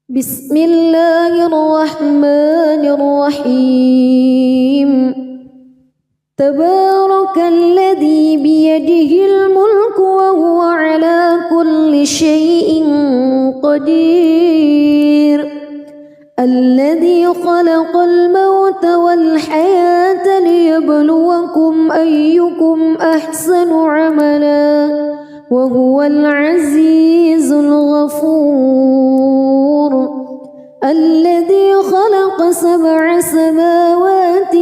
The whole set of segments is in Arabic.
بسم الله الرحمن الرحيم تبارك الذي بيده الملك وهو على كل شيء قدير الذي خلق الموت والحياة ليبلوكم أيكم أحسن عملا وهو العزيز الغفور الذي خلق 7 سماوات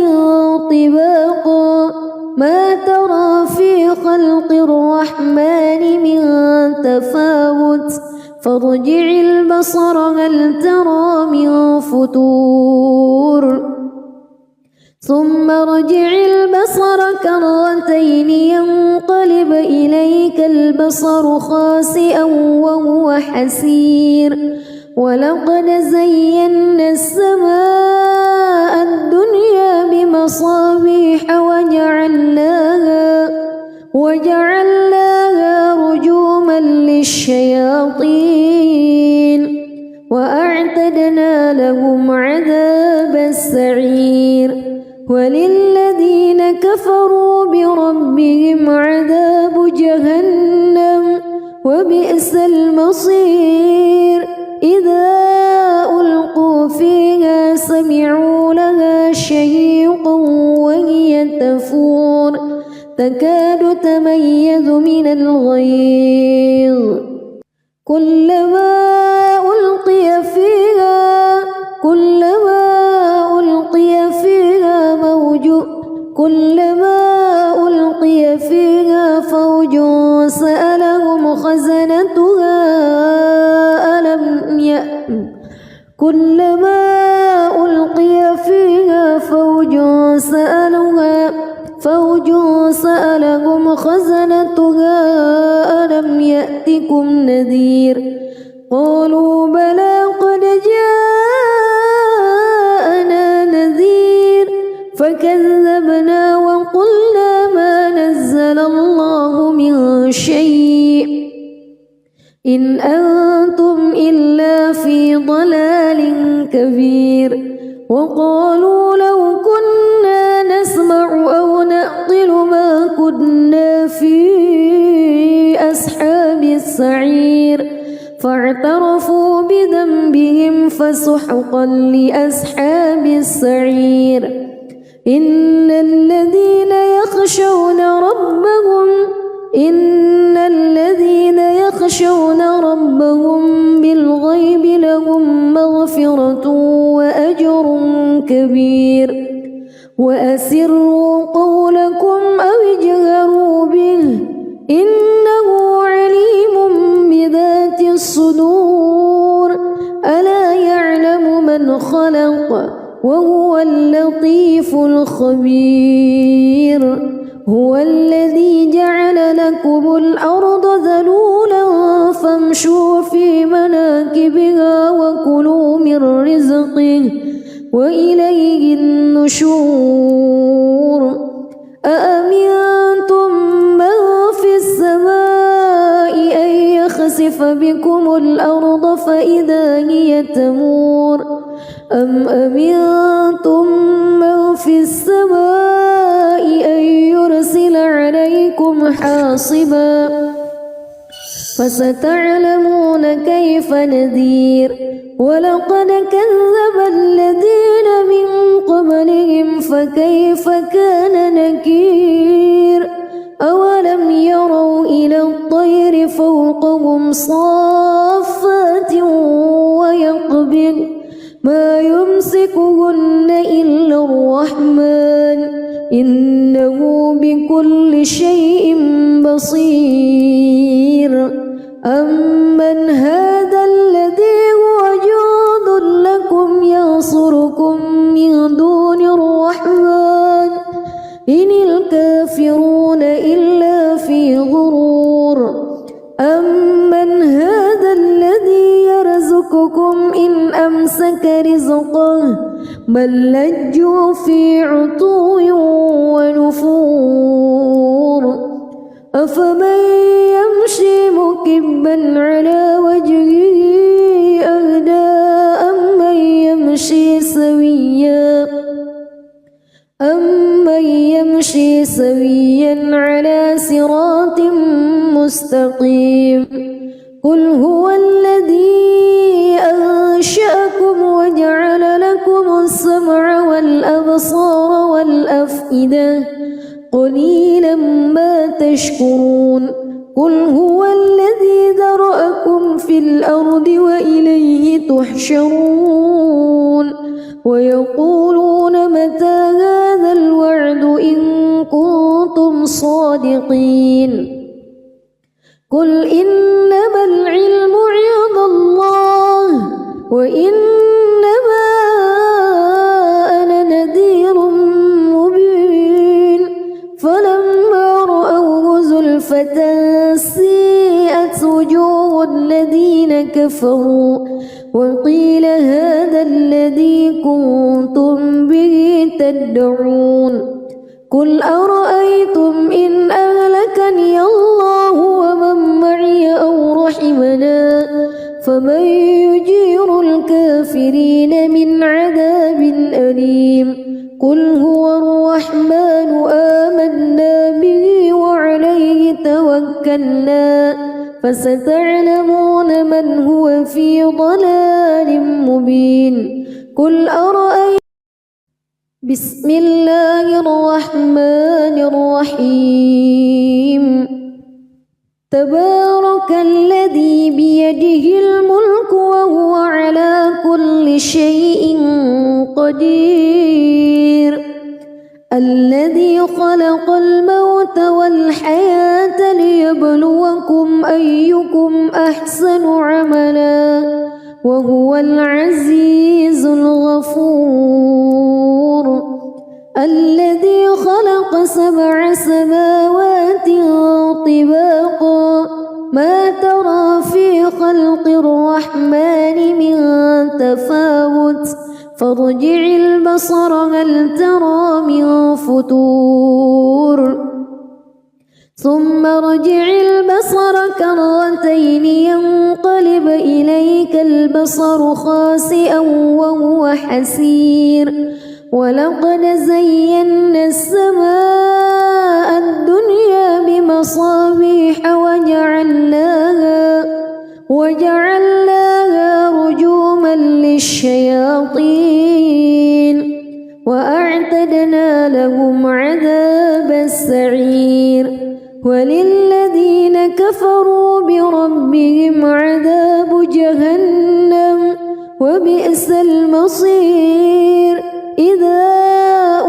طباقا ما ترى في خلق الرحمن من تفاوت فارجع البصر هل ترى من فتور ثم ارجع البصر كرتين ينقلب إليك البصر خاسئا وهو حسير ولقد زينا السماء الدنيا بمصابيح وجعلناها رجوما للشياطين وأعتدنا لهم عذاب السعير وللذين كفروا بربهم عذاب جهنم وبئس المصير إذا ألقوا فيها سمعوا لها شهيقا وهي تفور تكاد تميز من الغيظ كلما ألقي فيها فوج سألهم خزنتها ألم يأتكم نذير قالوا بلى قد جاءنا نذير فكذبنا وقلنا ما نزل الله من شيء إن أنتم إلا في ضلال كبير وقالوا لو كنا نسمع أو نعقل ما كنا في أصحاب السعير فاعترفوا بذنبهم فسحقا لأصحاب السعير إن الذين يخشون ربهم بالغيب لهم مغفرة وأجر كبير وأسروا قولكم أو اجهروا به إنه عليم بذات الصدور ألا يعلم من خلق وهو اللطيف الخبير هو الذي جعل لكم الأرض ذلولا فامشوا في مناكبها وكلوا من رزقه وإليه النشور أأمنتم من في السماء أن يخسف بكم الأرض فإذا هي تمور أم أمنتم من في السماء أن يرسل عليكم حاصبا فستعلمون كيف نذير ولقد كذب الذين من قبلهم فكيف كان نكير أولم يروا إلى الطير فوقهم صافات ويقبض ما يمسكهن إلا الرحمن إنه بكل شيء بصير أمن هذا الذي هو جند لكم ينصركم من دون الرحمن إن الكافرون إلا في غرور أمن هذا الذي يرزقكم إن أمسك رزقه بل لجوا في عتو ونفور أفمن يمشي مكبا على وجهه أهدى سويا على صراط مستقيم قل هو الذي أنشأكم وجعل لكم السمع والأبصار والأفئدة قليلا ما تشكرون قل هو الذي ذرأكم في الأرض وإليه تحشرون ويقولون متى هذا الوعد إن كنتم صادقين قل إنما العلم عند الله وإنما أنا نذير مبين فلما رأوه زلفة سيئت وجوه الذين كفروا وقيل هذا الذي كنتم به تدعون قل أرأيتم إن أهلكني الله ومن معي أو رحمنا فمن يجير الكافرين من عذاب أليم قل هو الرحمن آمنا به وعليه توكلنا فستعلمون من هو في ضلال مبين قل أرأيتم بسم الله الرحمن الرحيم تبارك الذي بيده الملك وهو على كل شيء قدير الذي خلق الموت والحياة ليبلوكم أيكم أحسن عملا وهو العزيز الغفور الذي خلق 7 سماوات طباقا ما ترى في خلق الرحمن من تفاوت فارجع البصر هل ترى من فتور ثم ارجع البصر كرتين ينقلب إليك البصر خاسئا وهو حسير ولقد زينا السماء الدنيا بمصابيح وجعلناها رجوما للشياطين وأعتدنا لهم عذاب السعير وللذين كفروا بربهم عذاب جهنم وبئس المصير إذا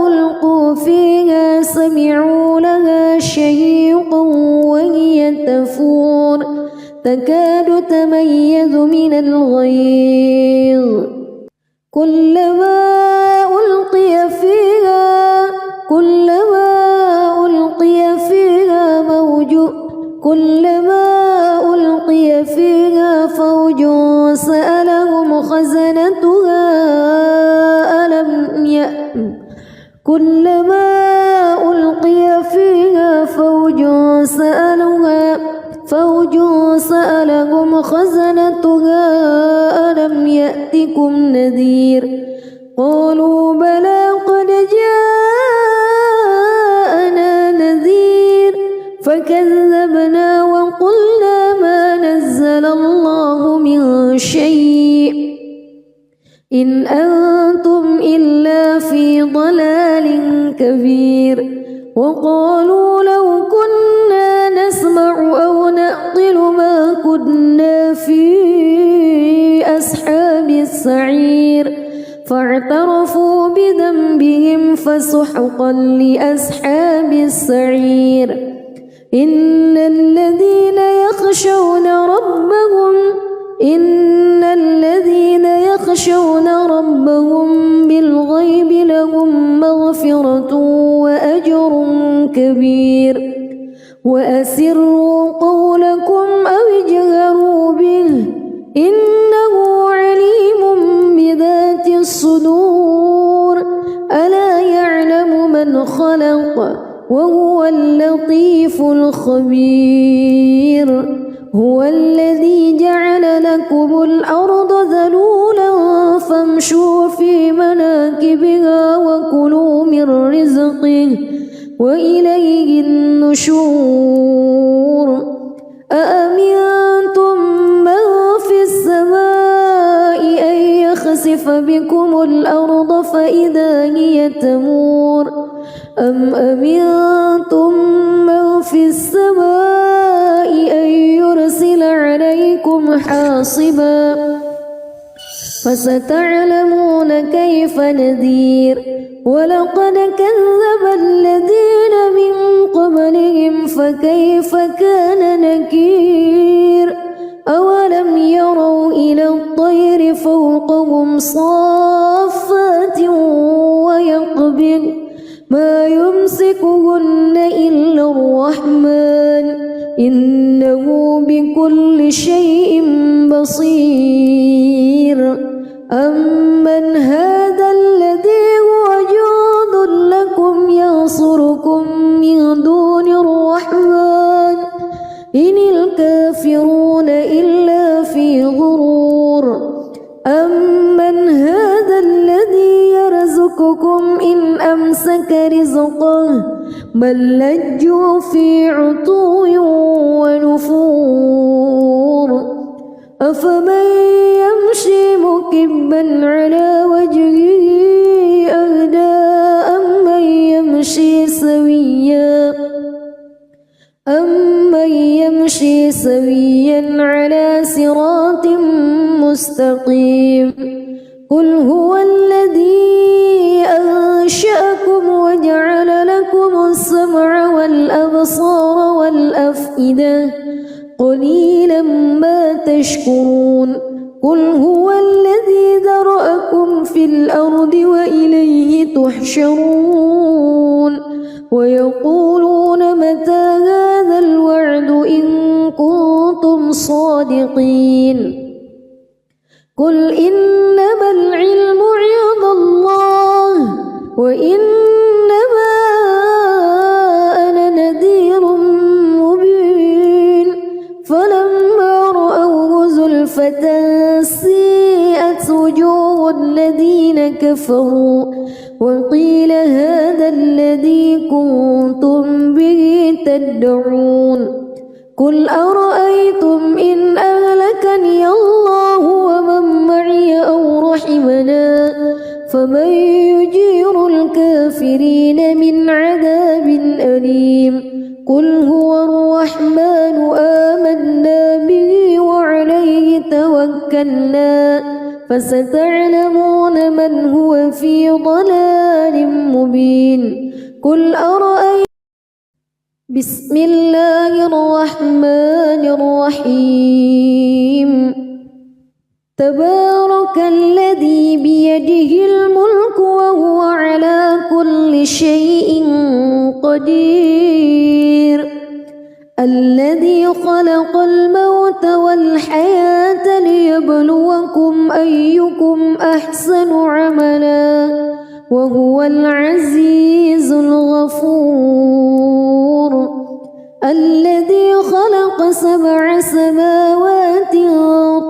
ألقوا فيها سمعوا لها شهيقا وهي تفور تكاد تميز من الغيظ كلما ألقي فيها فوج سألهم خزنتها كلما ألقي فيها فوج سألهم خزنتها ألم يأتكم نذير قالوا بلى قد جاءنا نذير فكذبنا وقلنا ما نزل الله من شيء إن أنتم إلا في ضلال كبير وقالوا لو كنا نسمع أو نعقل ما كنا في أصحاب السعير فاعترفوا بذنبهم فسحقا لأصحاب السعير إن الذين يخشون ربهم بالغيب لهم مغفرة وأجر كبير وأسروا قولكم أو اجهروا به إنه عليم بذات الصدور ألا يعلم من خلق وهو اللطيف الخبير هو الذي جعل لكم الأرض ذلولا فامشوا في مناكبها وكلوا من رزقه وإليه النشور أأمنتم من في السماء أن يخسف بكم الأرض فإذا هي تمور أم أمنتم من في السماء أن يرسل عليكم حاصبا فستعلمون كيف نذير ولقد كذب الذين من قبلهم فكيف كان نكير أولم يروا إلى الطير فوقهم صافات ويقبض ما يمسكهن إلا الرحمن إنه بكل شيء بصير أمن هذا الذي هو جند لكم ينصركم من دون الرحمن إن الكافرون إلا في غرور أمن هذا الذي يرزقكم إن أمسك رزقه بل لجوا في عتو ونفور أفمن يمشي مكبا على وجهه أهدى أمن يمشي سويا على صراط مستقيم قل هو الذي أنشأكم وجعل لكم السمع والأبصار والأفئدة قليلا ما تشكرون قل هو الذي ذرأكم في الأرض وإليه تحشرون ويقولون متى هذا الوعد إن كنتم صادقين قل إنما العلم عند الله وإنما أنا نذير مبين فلما رأوه زلفة سيئت وجوه الذين كفروا وقيل هذا الذي كنتم به تدعون قل أرأيتم إن أهلكني الله ومن معي أو رحمنا فمن يجير الكافرين من عذاب أليم قل هو الرحمن آمنا به وعليه توكلنا فستعلمون من هو في ضلال مبين قل أرأيتم بسم الله الرحمن الرحيم تبارك الذي بيده الملك وهو على كل شيء قدير الذي خلق الموت والحياة ليبلوكم أيكم أحسن عملا وهو العزيز الغفور الذي خلق 7 سماوات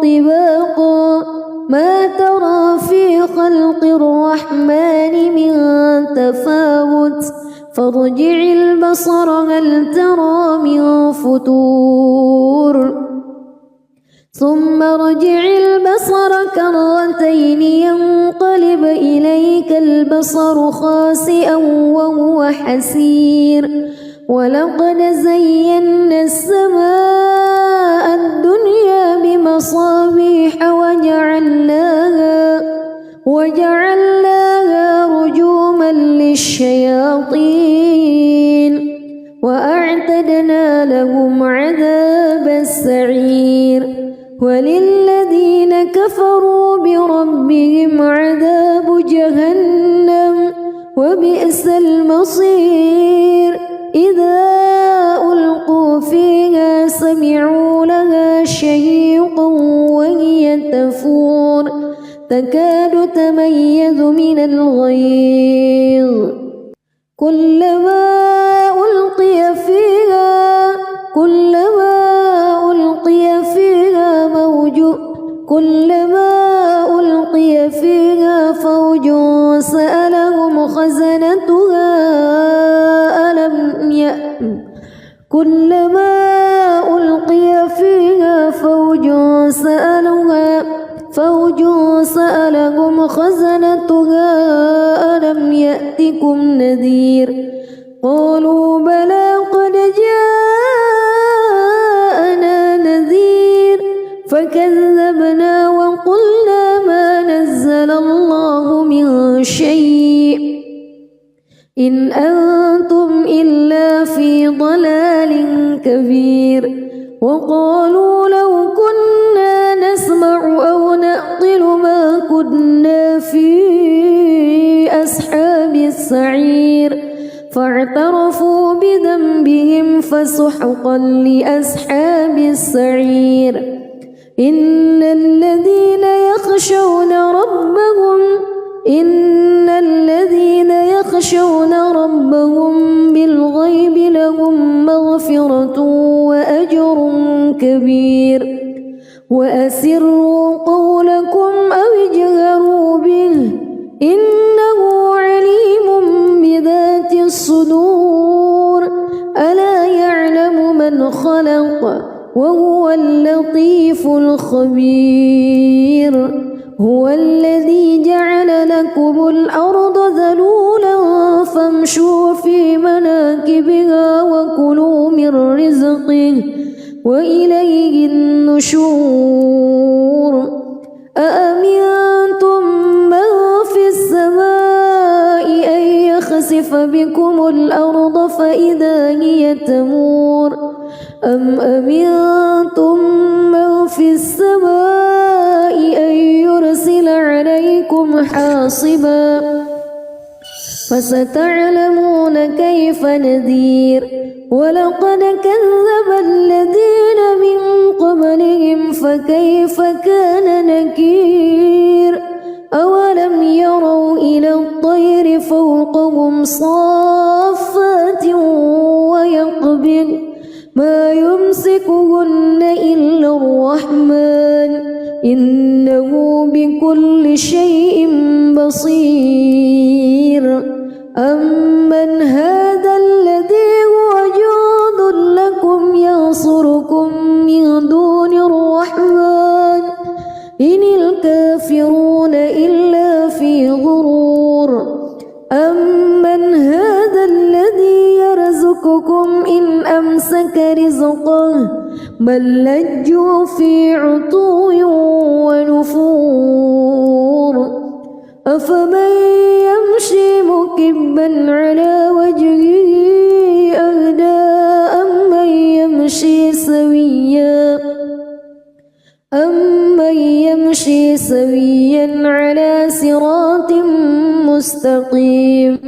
طباقا ما ترى في خلق الرحمن من تفاوت فارجع البصر هل ترى من فتور ثم ارجع البصر كرتين ينقلب إليك البصر خاسئا وهو حسير ولقد زينا السماء الدنيا بمصابيح وجعلناها رجوما للشياطين وأعتدنا لهم عذاب السعير وللذين كفروا بربهم عذاب جهنم وبئس المصير إذا ألقوا فيها سمعوا لها شهيقا وهي تفور تكاد تميز من الغيظ كلما ألقي فيها فوج سألهم خزنتها ألم كلما ألقي فيها فوج سألهم خزنتها ألم يأتكم نذير قالوا بلى قد جاءنا نذير فكذبنا وقلنا ما نزل الله من شيء إن أنتم إلا في ضلال كبير وقالوا لو كنا نسمع أو نعقل ما كنا في أصحاب السعير فاعترفوا بذنبهم فسحقا لأصحاب السعير إن الذين يخشون ربهم بالغيب لهم مغفرة وأجر كبير وأسروا قولكم أو اجهروا به إنه عليم بذات الصدور ألا يعلم من خلق وهو اللطيف الخبير هو الذي جعل لكم الأرض ذلولا فامشوا في مناكبها وكلوا من رزقه وإليه النشور أأمنتم من في السماء أن يخسف بكم الأرض فإذا هي تمور أم أمنتم من في السماء أن يرسل عليكم حاصبا فستعلمون كيف نذير ولقد كذب الذين من قبلهم فكيف كان نكير أولم يروا إلى الطير فوقهم صافات ويقبض ما يمسكهن إلا الرحمن إنه بكل شيء بصير أمن هذا الذي هو جند لكم ينصركم من دون الرحمن إن الكافرون إلا في غرور أمن هذا الذي يرزقكم إن أمسك رزقه بل لجوا في عتو ونفور أفمن يمشي مكبا على وجهه أهدى أمن يمشي سويا على صراط مستقيم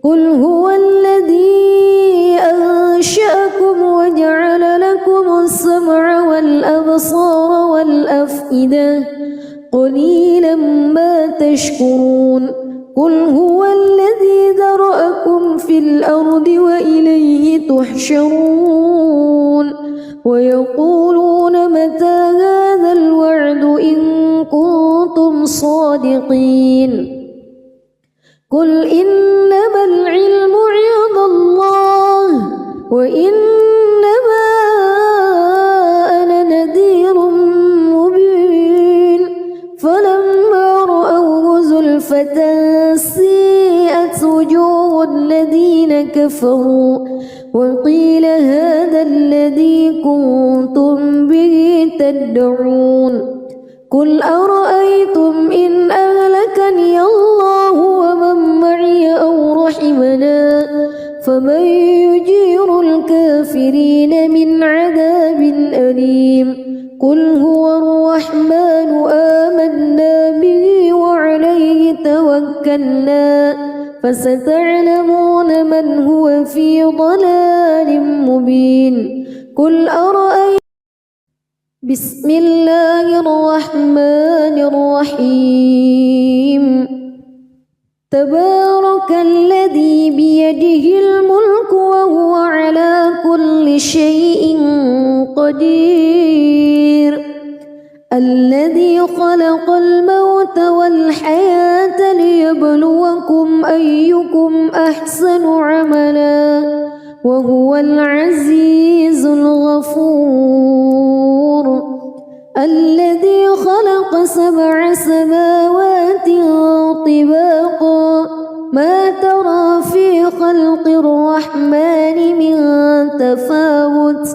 قل هو الذي أنشأكم وجعل لكم السمع والأبصار والأفئدة قليلا ما تشكرون قل هو الذي ذرأكم في الأرض وإليه تحشرون ويقولون متى هذا الوعد إن كنتم صادقين قل إنما العلم عند الله وإنما أنا نذير مبين فلما رأوه زلفة سيئت وجوه الذين كفروا وقيل هذا الذي كنتم به تدعون قل أرأيتم إن أهلكني الله ومن معي أو رحمنا فمن يجير الكافرين من عذاب أليم قل هو الرحمن آمنا به وعليه توكلنا فستعلمون من هو في ضلال مبين قل أرأيتم بسم الله الرحمن الرحيم تبارك الذي بيده الملك وهو على كل شيء قدير الذي خلق الموت والحياة ليبلوكم أيكم أحسن عملا وهو العزيز الغفور الذي خلق 7 سماوات طباقا ما ترى في خلق الرحمن من تفاوت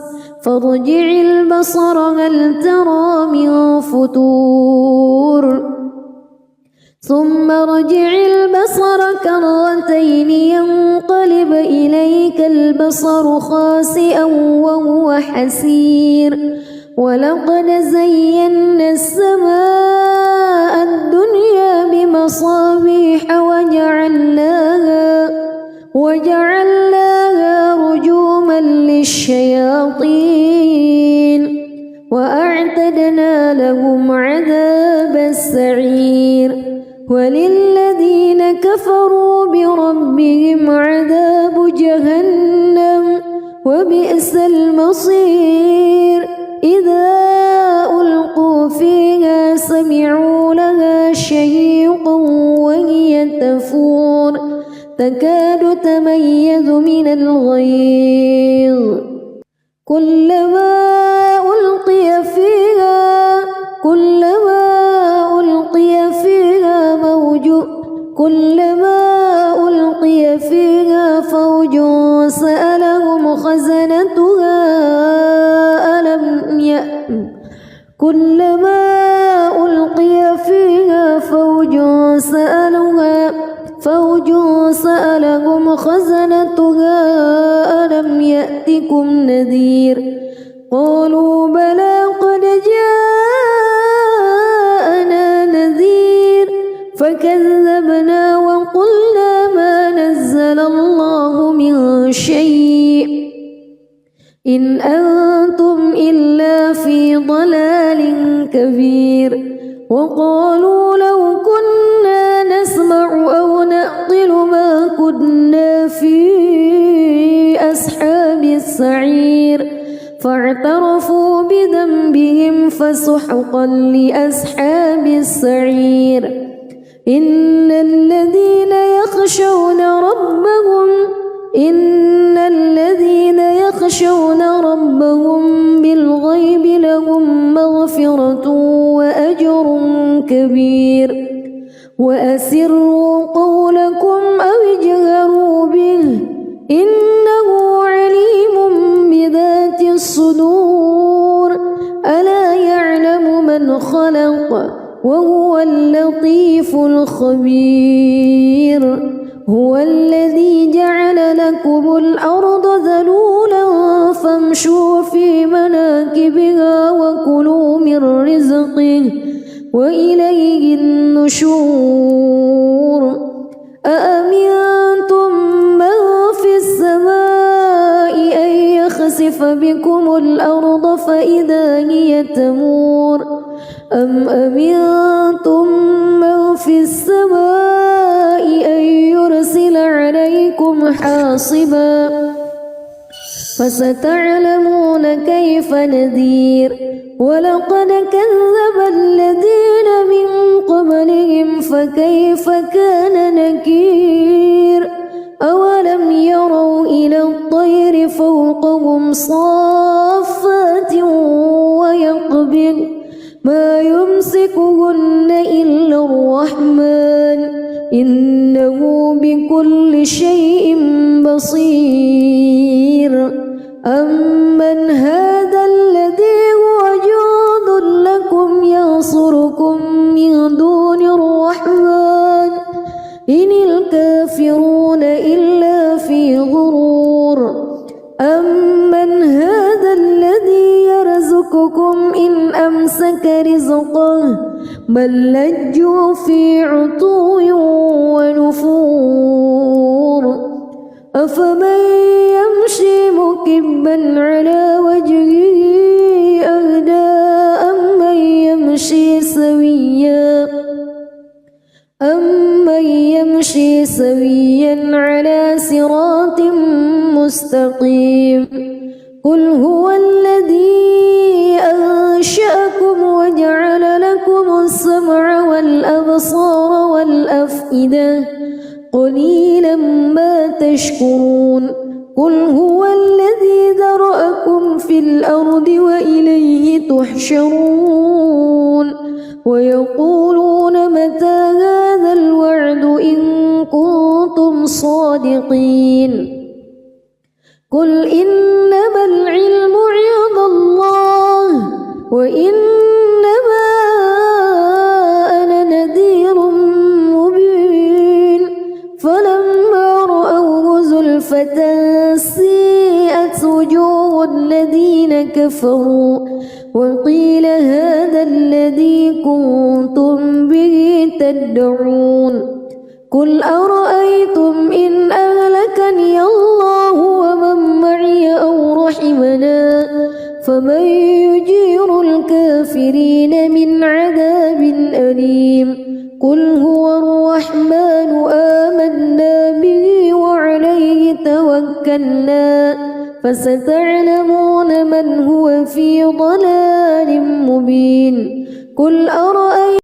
فارجع البصر هل ترى من فتور ثم ارجع البصر كرتين ينقلب إليك البصر خاسئا وهو حسير ولقد زينا السماء الدنيا بمصابيح وجعلناها رجوما للشياطين وأعتدنا لهم عذاب السعير وللذين كفروا بربهم عذاب جهنم وبئس المصير إذا ألقوا فيها سمعوا لها شهيقا وهي تفور تكاد تميز من الغيظ كلما ألقي فيها فوج سألهم خزنتها ألم يأتكم نذير قالوا بلى قد جاءنا نذير فكذبنا وقلنا ما نزل الله من شيء إن أنتم إلا في ضلال كبير وقالوا لو كنا نسمع أو نعقل ما كنا في أصحاب السعير فاعترفوا بذنبهم فسحقا لأصحاب السعير إن الذين يخشون ربهم بالغيب لهم مغفرة وأجر كبير وأسروا قولكم أو اجهروا به إنه عليم بذات الصدور ألا يعلم من خلق وهو اللطيف الخبير هو الذي جعل لكم الأرض ذلولا فامشوا في مناكبها وكلوا من رزقه وإليه النشور أأمنتم من في السماء أن يخسف بكم الأرض فإذا هي تمور أم أمنتم من في السماء أن يرسل عليكم حاصبا فستعلمون كيف نذير ولقد كذب الذين من قبلهم فكيف كان نكير أولم يروا إلى الطير فوقهم صافات ويقبض ما يمسكهن إلا الرحمن إنه بكل شيء بصير أمن هذا الذي هو جند لكم ينصركم من دون الرحمن إن الكافرون إلا في غرور أمن هذا الذي يرزقكم إن أمسك رزقه بل لجوا في عتو ونفور أفمن يمشي مكبا على وجهه أهدى أمن يمشي سويا على صراط مستقيم قل هو الذي أنشأكم وجعل لكم السمع والأبصار والأفئدة قليلا ما تشكرون قل هو الذي ذرأكم في الأرض وإليه تحشرون ويقولون متى هذا الوعد إن كنتم صادقين قل إنما العلم عند الله وإنما أنا نذير مبين فلما رأوه زلفة سيئت وجوه الذين كفروا وقيل هذا الذي كنتم به تدعون قل أرأيتم إن أهلكني الله ومن معي أو رحمنا فمن يجير الكافرين من عذاب أليم قل هو الرحمن آمنا به وعليه توكلنا فستعلمون من هو في ضلال مبين قل أرأيتم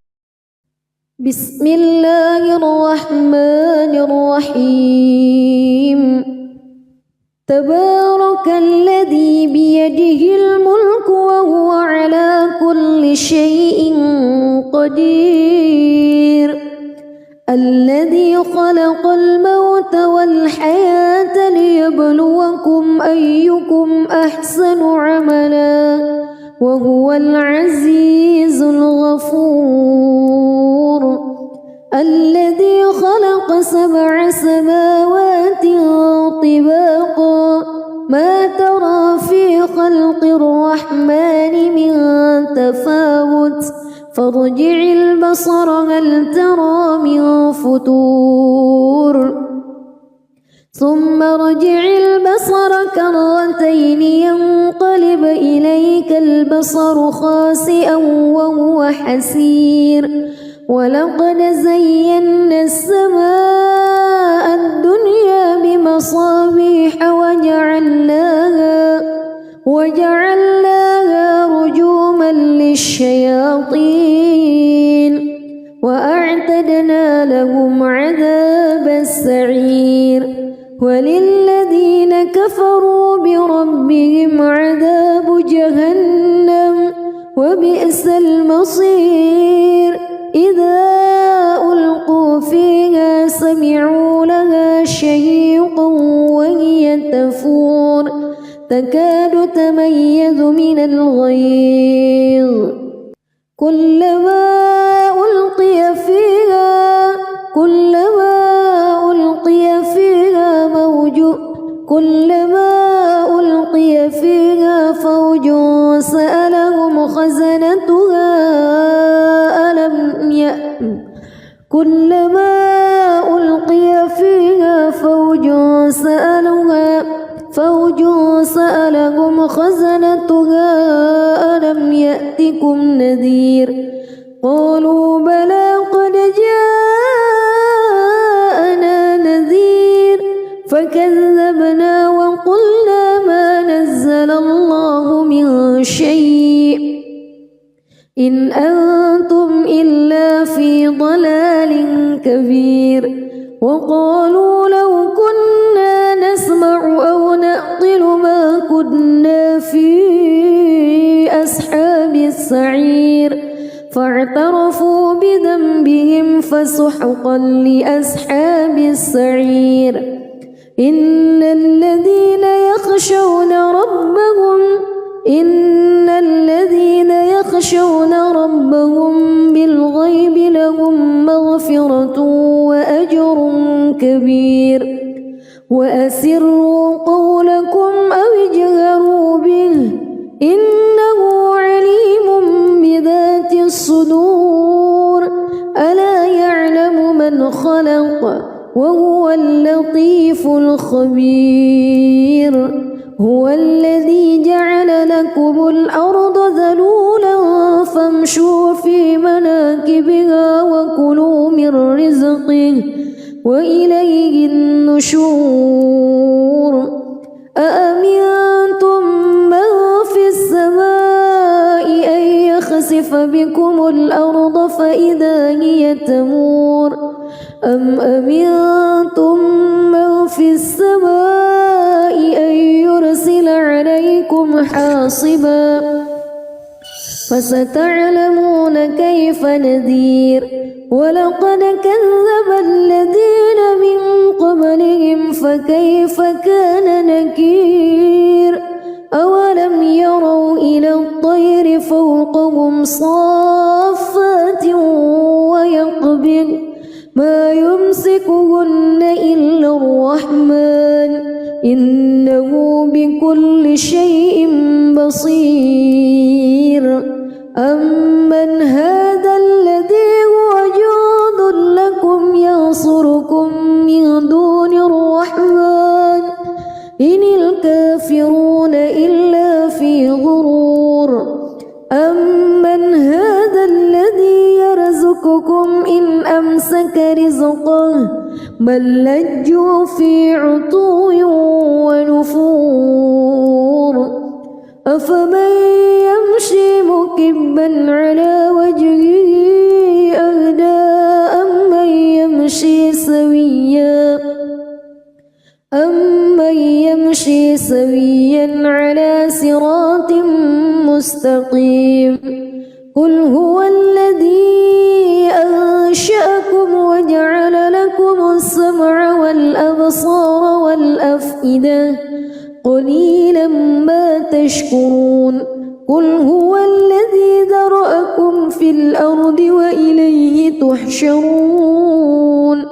بسم الله الرحمن الرحيم تبارك الذي بيده الملك وهو على كل شيء قدير الذي خلق الموت والحياة ليبلوكم أيكم أحسن عملا وهو العزيز الغفور الذي خلق 7 سماوات طباقا ما ترى في خلق الرحمن من تفاوت فارجع البصر هل ترى من فتور ثم ارجع البصر كرتين ينقلب إليك البصر خاسئا وهو حسير ولقد زينا السماء الدنيا بمصابيح وجعلناها رجوما للشياطين وأعتدنا لهم عذاب السعير وللذين كفروا بربهم عذاب جهنم وبئس المصير إذا ألقوا فيها سمعوا لها شهيقا وهي تفور تكاد تميز من الغيظ كلما ألقي فيها فوج سألهم خزنتها كلما ألقي فيها فوج سألهم خزنتها ألم يأتكم نذير قالوا بلى قد جاءنا نذير فكذبنا وقلنا ما نزل الله من شيء إن أنتم إلا في ضلال كبير وقالوا لو كنا نسمع أو نعقل ما كنا في أصحاب السعير فاعترفوا بذنبهم فسحقا لأصحاب السعير إن الذين يخشون ربهم بالغيب لهم مغفرة وأجر كبير وأسروا قولكم أو اجهروا به إنه عليم بذات الصدور ألا يعلم من خلق وهو اللطيف الخبير هو الذي جعل لكم الأرض ذلولا فامشوا في مناكبها وكلوا من رزقه وإليه النشور أأمنتم من في السماء أن يخسف بكم الأرض فإذا هي تمور أم أمنتم من في السماء عليكم حاصبا فستعلمون كيف نذير ولقد كذب الذين من قبلهم فكيف كان نكير أولم يروا إلى الطير فوقهم صافات ويقبض ما يمسكهن إلا الرحمن إنه بكل شيء بصير أمن هذا الذي هو جند لكم ينصركم من دون الرحمن إن الكافرون إلا في غرور أمن هذا الذي يرزقكم إن أمسك رزقه بل لجوا في عتو ونفور أفمن يمشي مكبا على وجهه أهدى أمن يمشي سويا على صراط مستقيم قل هو الذي أنشأكم وجعل لكم السمع والأبصار والأفئدة قليلا ما تشكرون قل هو الذي ذرأكم في الأرض وإليه تحشرون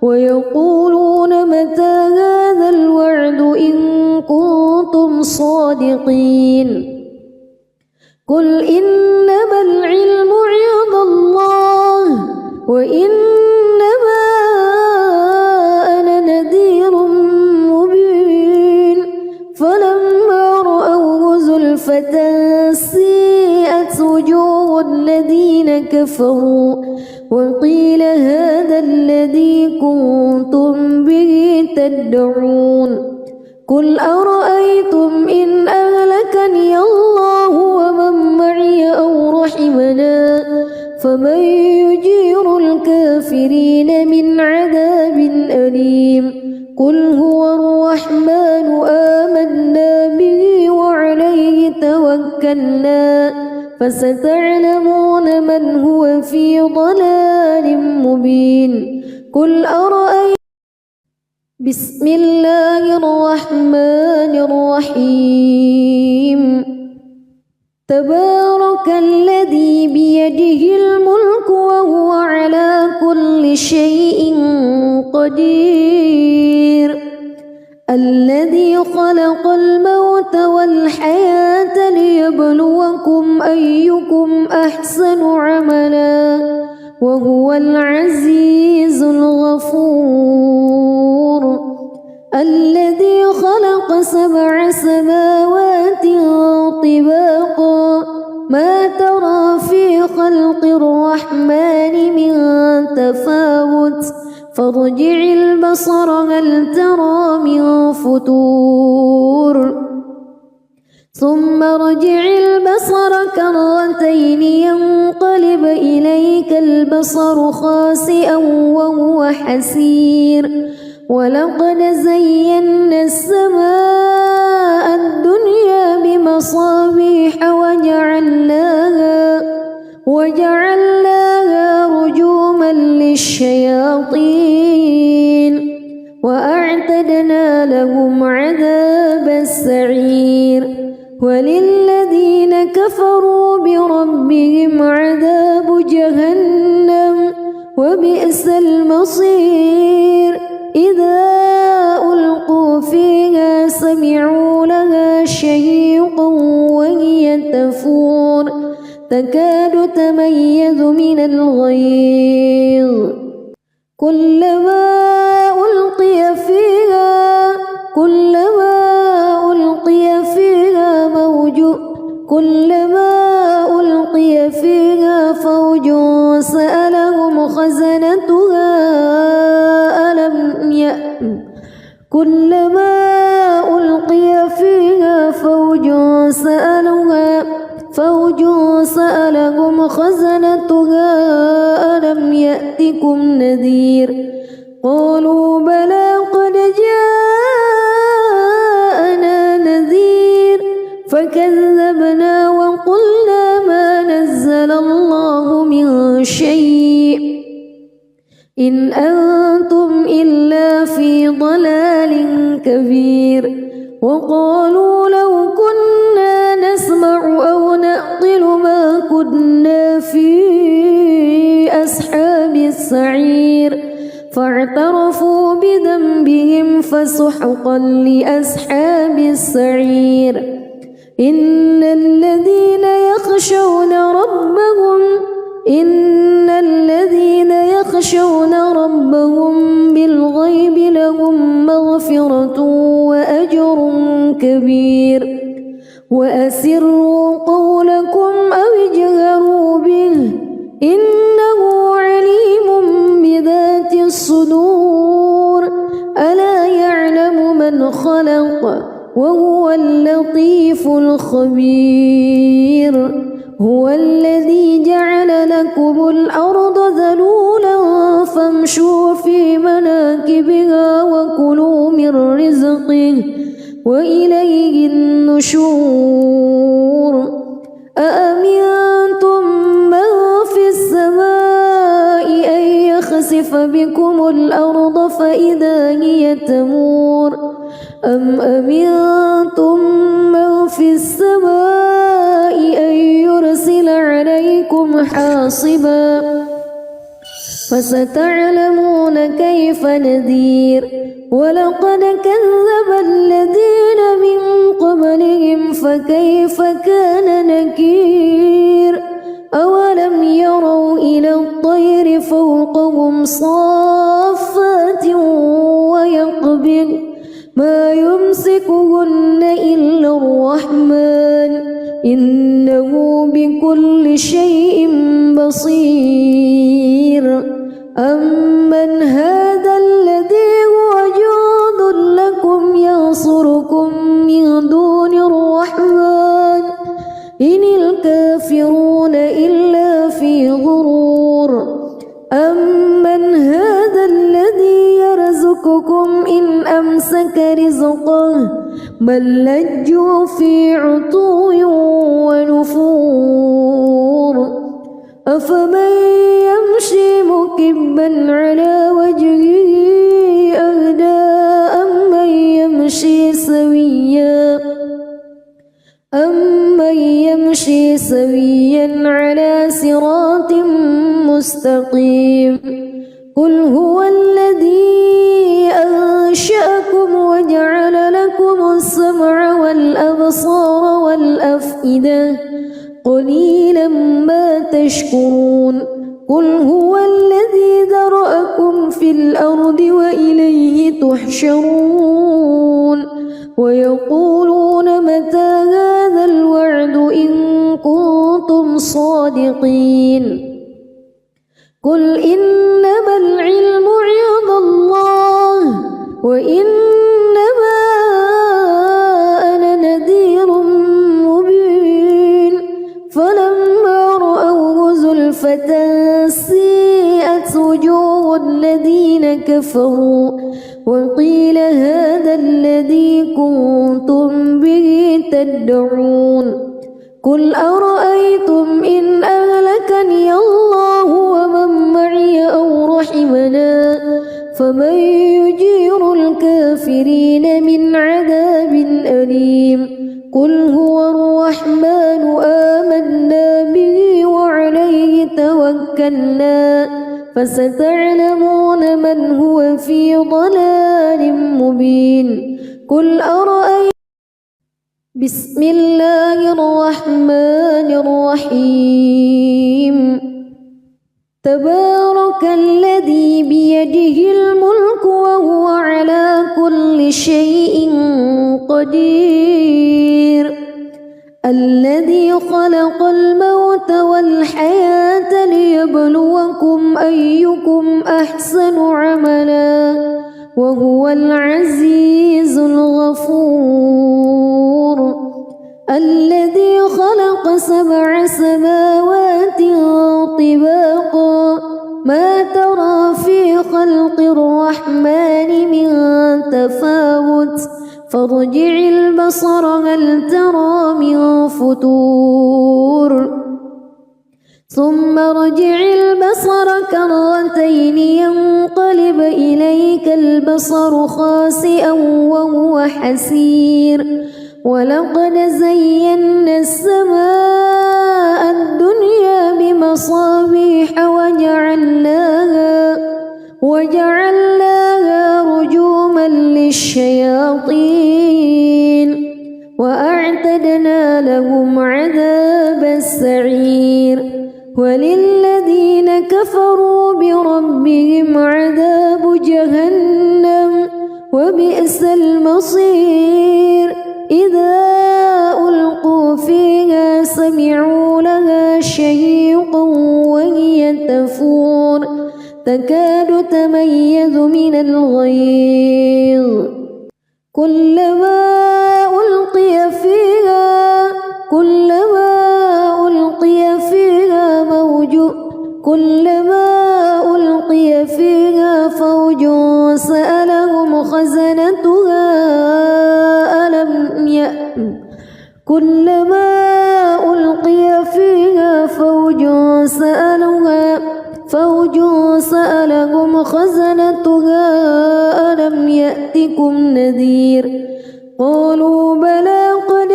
ويقولون متى هذا الوعد إن كنتم صادقين قل إنما العلم عند الله وإنما أنا نذير مبين فلما رأوه زلفة سيئت وجوه الذين كفروا وقيل هذا الذي كنتم به تدعون قل أرأيتم إن أهلكني الله ومن معي أو رحمنا فمن يجير الكافرين من عذاب أليم قل هو الرحمن آمنا به وعليه توكلنا فستعلمون من هو في ضلال مبين قل أرأيتم بسم الله الرحمن الرحيم تبارك الذي بيده الملك وهو على كل شيء قدير الذي خلق الموت والحياة ليبلوكم أيكم أحسن عملا وهو العزيز الغفور الذي خلق 7 سماوات طباقا ما ترى في خلق الرحمن من تفاوت فارجع البصر هل ترى من فتور ثم ارجع البصر كرتين ينقلب إليك البصر خاسئا وهو حسير ولقد زينا السماء الدنيا بمصابيح وجعلناها رجوما للشياطين وأعتدنا لهم عذاب السعير وللذين كفروا بربهم عذاب جهنم وبئس المصير إذا ألقوا فيها سمعوا لها شهيقا وهي تفور تكاد تميز من الغيظ كلما ألقي فيها فوج سألهم خزنتها كلما ألقي فيها فوج سألهم خزنتها ألم يأتكم نذير قالوا بلى قد جاءنا نذير فكذبنا وقلنا ما نزل الله من شيء إن أنتم إلا في ضلال كبير وقالوا لو كنا نسمع أو نعقل ما كنا في أصحاب السعير فاعترفوا بذنبهم فسحقا لأصحاب السعير إن الذين يخشون ربهم بالغيب لهم مغفرة وأجر كبير وأسروا قولكم أو اجهروا به إنه عليم بذات الصدور ألا يعلم من خلق وهو اللطيف الخبير هو الذي جعل لكم الأرض ذلولا فامشوا في مناكبها وكلوا من رزقه وإليه النشور أأمنتم من في السماء أن يخسف بكم الأرض فإذا هي تمور أم أمنتم من في السماء أن يرسل عليكم حاصبا فستعلمون كيف نذير ولقد كذب الذين من قبلهم فكيف كان نكير أولم يروا إلى الطير فوقهم صافات ويقبض ما يمسكهن إلا الرحمن إنه بكل شيء بصير أمن هذا الذي هو جند لكم ينصركم من دون الرحمن إن الكافرون إلا في غرور أمن هذا الذي يرزقكم إن أمسك رزقه بل لجوا في عتو ونفور أفمن يمشي مكبا على وجهه أهدى أمن يمشي سويا على صراط مستقيم قل هو الذي أنشأكم وجعل لكم السمع والأبصار والأفئدة قليلا ما تشكرون قل هو الذي ذرأكم في الأرض وإليه تحشرون ويقولون متى هذا الوعد إن كنتم صادقين قل إنما العلم عند الله وإنما أنا نذير مبين فلما رأوه زلفة سيئت وجوه الذين كفروا وقيل هذا الذي كنتم به تدعون قل أرأيتم إن أهلكني الله ومن معي أو رحمنا فمن يجير الكافرين من عذاب أليم قل هو الرحمن آمنا به وعليه توكلنا فستعلمون من هو في ضلال مبين قل أرأيتم بسم الله الرحمن الرحيم تبارك الذي بيده الملك وهو على كل شيء قدير الذي خلق الموت والحياة ليبلوكم أيكم أحسن عملا وهو العزيز الغفور الذي خلق 7 سماوات طباقا ما ترى في خلق الرحمن من تفاوت فارجع البصر هل ترى من فتور ثم ارجع البصر كرتين ينقلب إليك البصر خاسئا وهو حسير ولقد زينا السماء الدنيا بمصابيح وجعلناها رجوما للشياطين وأعتدنا لهم عذاب السعير وللذين كفروا بربهم عذاب جهنم وبئس المصير إذا ألقوا فيها سمعوا لها شهيقا وهي تفور تكاد تميز من الغيظ كلما ألقي فيها فوج سألهم خزنتها ألم يأتكم نذير قالوا بلى قد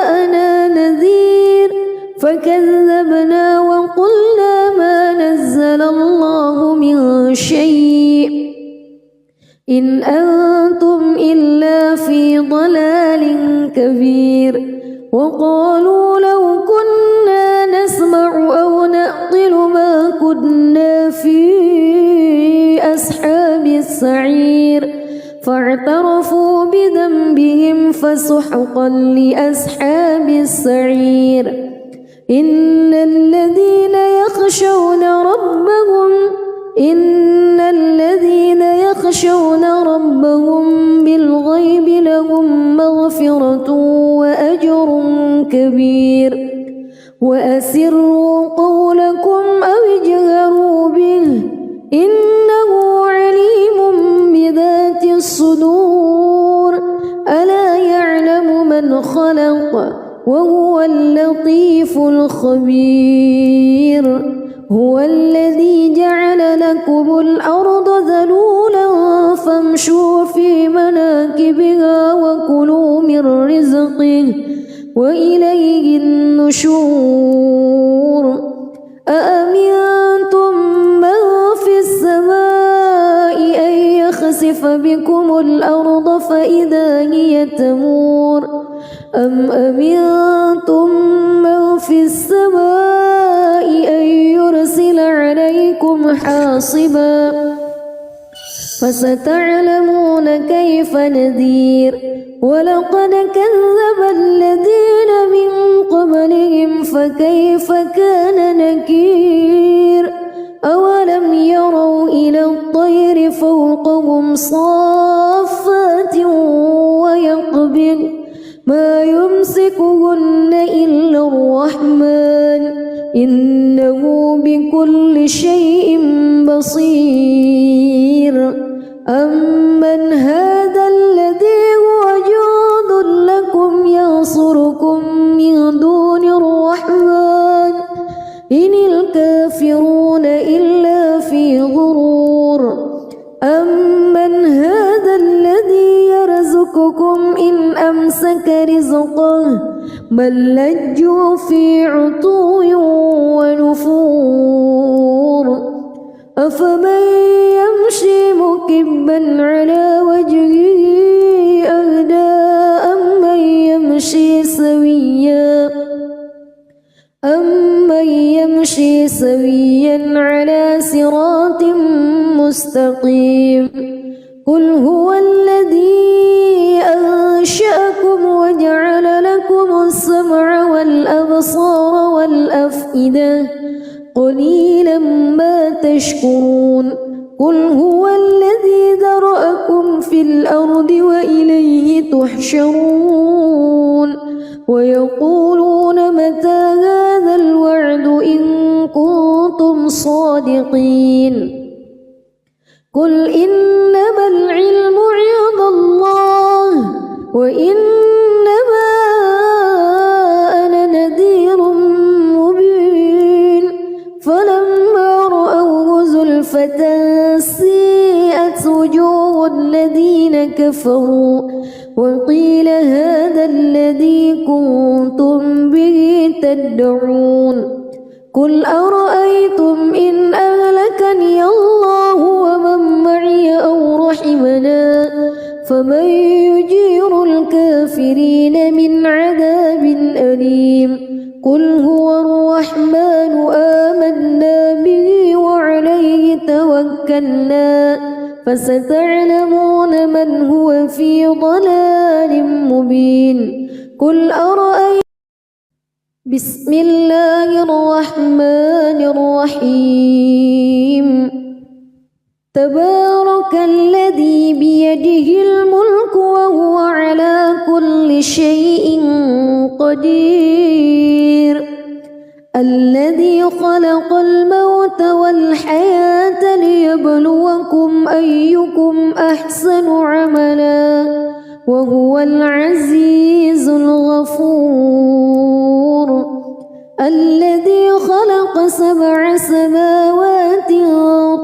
جاءنا نذير فكذبنا وقلنا ما نزل الله من شيء إن أنتم إلا في ضلال كبير وقالوا لو كنا نسمع أو نعقل ما كنا في أصحاب السعير فاعترفوا بذنبهم فسحقا لأصحاب السعير إن الذين يخشون ربهم بالغيب لهم مغفرة وأجر كبير وأسروا قولكم أو اجهروا به إنه عليم بذات الصدور ألا يعلم من خلق وهو اللطيف الخبير هو الذي جعل لكم الأرض ذلولا فامشوا في مناكبها وكلوا من رزقه وإليه النشور أأمنتم من في السماء أن يخسف بكم الأرض فإذا هي تمور أم أمنتم من في السماء أن يرسل عليكم حاصبا فستعلمون كيف نذير ولقد كذب الذين من قبلهم فكيف كان نكير أولم يروا إلى الطير فوقهم صافات ويقبض ما يمسكهن إلا الرحمن إنه بكل شيء بصير أمن هذا الذي هو جند لكم ينصركم من دون الرحمن إن الكافرون إلا في غرور أمن هذا الذي يرزقكم إن أمسك رزقه بل لجوا في عتو ونفور أفمن يمشي مكبا على وجهه أهدى أمن يمشي سويا على صراط مستقيم قل هو الذي أنشأكم وجعل لكم السمع والأبصار والأفئدة قليلا ما تشكرون قل هو الذي ذرأكم في الأرض وإليه تحشرون ويقولون متى هذا الوعد إن كنتم صادقين قل إنما العلم عند وإنما أنا نذير مبين فلما رأوه زلفة سيئت وجوه الذين كفروا وقيل هذا الذي كنتم به تدعون قل أرأيتم إن أهلكني الله ومن معي أو رحمنا فمن يجير الكافرين من عذاب أليم قل هو الرحمن آمنا به وعليه توكلنا فستعلمون من هو في ضلال مبين قل أرأيتم بسم الله الرحمن الرحيم تبارك الذي بيده الملك وهو على كل شيء قدير الذي خلق الموت والحياة ليبلوكم أيكم أحسن عملا وهو العزيز الغفور الذي خلق 7 سماوات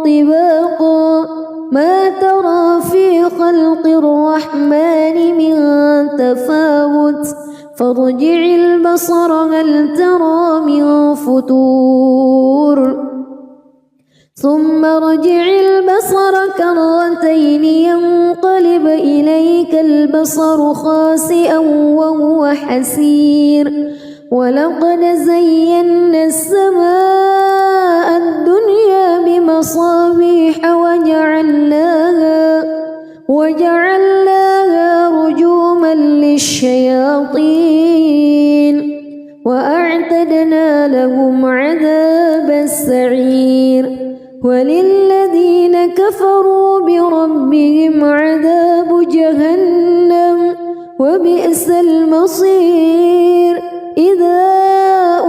طباقا ما ترى في خلق الرحمن من تفاوت فارجع البصر هل ترى من فتور ثم ارجع البصر كرتين ينقلب إليك البصر خاسئا وهو حسير ولقد زينا السماء الدنيا بمصابيح وجعلناها رجوما للشياطين وأعتدنا لهم عذاب السعير وللذين كفروا بربهم عذاب جهنم وبئس المصير إذا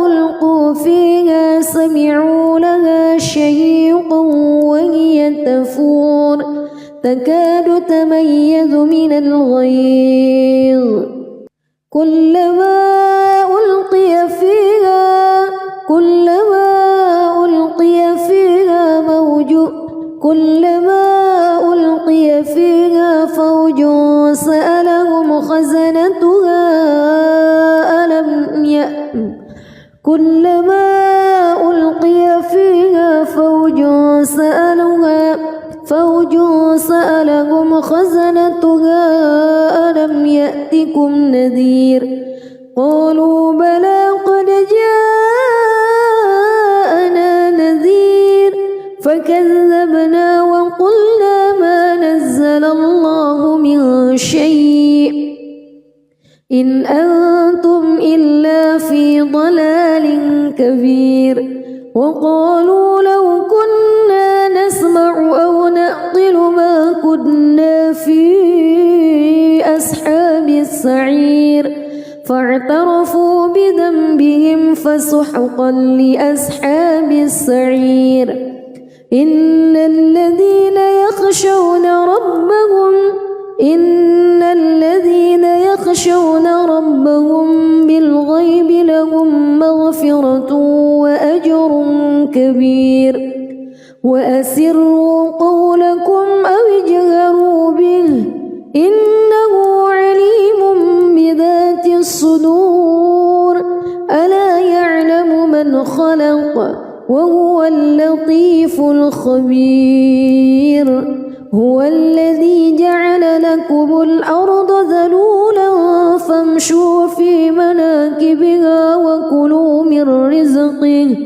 ألقوا فيها سمعوا لها شهيقا وهي تفور تكاد تميز من الغيظ كلما ألقي فيها فوج سألهم خزنتها كلما ألقي فيها فوج سألهم خزنتها ألم يأتكم نذير قالوا بلى قد جاءنا نذير فكذبنا وقلنا ما نزل الله من شيء إن أنتم إلا في ضلال كبير وقالوا لو كنا نسمع أو نعقل ما كنا في أصحاب السعير فاعترفوا بذنبهم فسحقا لأصحاب السعير إن الذين يخشون ربهم بالغيب لهم مغفرة وأجر كبير وأسروا قولكم أو اجهروا به إنه عليم بذات الصدور ألا يعلم من خلق وهو اللطيف الخبير هو الذي جعل لكم الأرض ذلولا فامشوا في مناكبها وكلوا من رزقه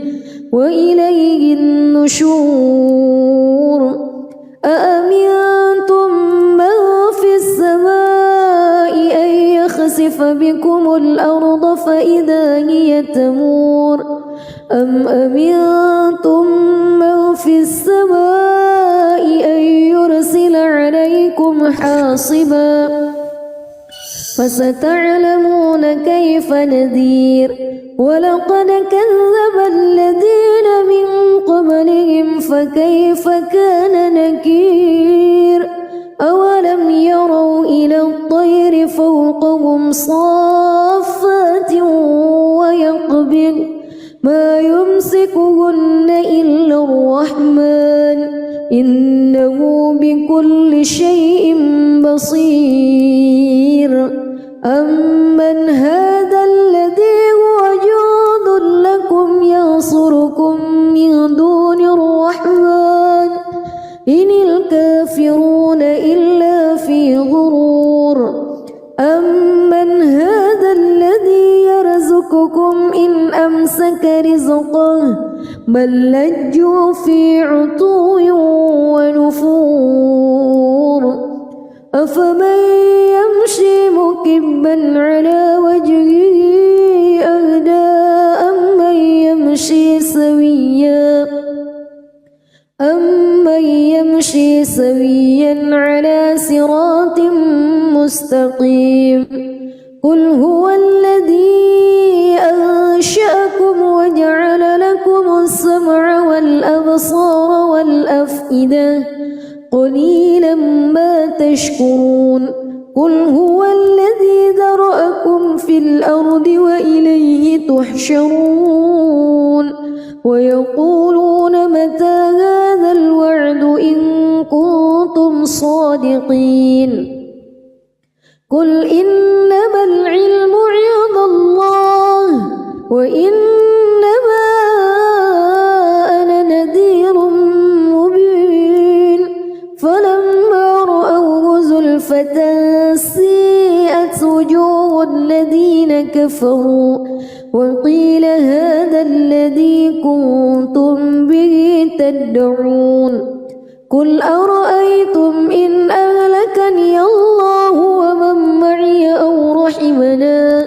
وإليه النشور أأمنتم من في السماء أن يخسف بكم الأرض فإذا هي تمور أم أمنتم من في السماء أن يرسل عليكم حاصبا فستعلمون كيف نذير ولقد كذب الذين من قبلهم فكيف كان نكير أولم يروا إلى الطير فوق فوقهم صافات ويقبض ما يمسكهن إلا الرحمن إنه بكل شيء بصير أمن هذا الذي هو جند لكم ينصركم من دون الرحمن إن الكافرون إلا في غرور أمن هذا الذي يرزقكم إن أمسك رزقه بل لجوا في عتو ونفور أفمن يمشي مكبا على وجهه أهدى أمن يمشي سويا على صراط مستقيم قل هو الذي أنشأكم وجعل لكم السمع والأبصار والأفئدة قليلا ما تشكرون قل هو الذي ذرأكم في الأرض وإليه تحشرون ويقولون متى هذا الوعد إن كنتم صادقين قل إنما العلم عند الله وإنما أنا نذير مبين فلما رأوه زلفة سيئت وجوه الذين كفروا وقيل هذا الذي كنتم به تدعون قل أرأيتم إن أهلكني الله ومن معي أو رحمنا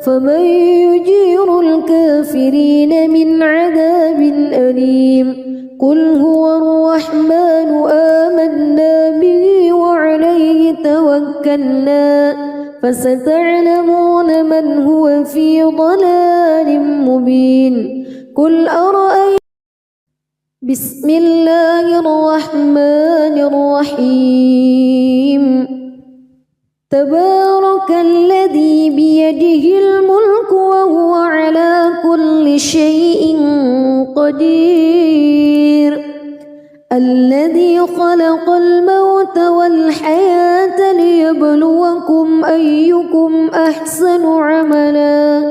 فمن يجير الكافرين من عذاب أليم قل هو الرحمن آمنا به وعليه توكلنا فستعلمون من هو في ضلال مبين قل أرأيتم بسم الله الرحمن الرحيم تبارك الذي بيده الملك وهو على كل شيء قدير الذي خلق الموت والحياة ليبلوكم أيكم أحسن عملا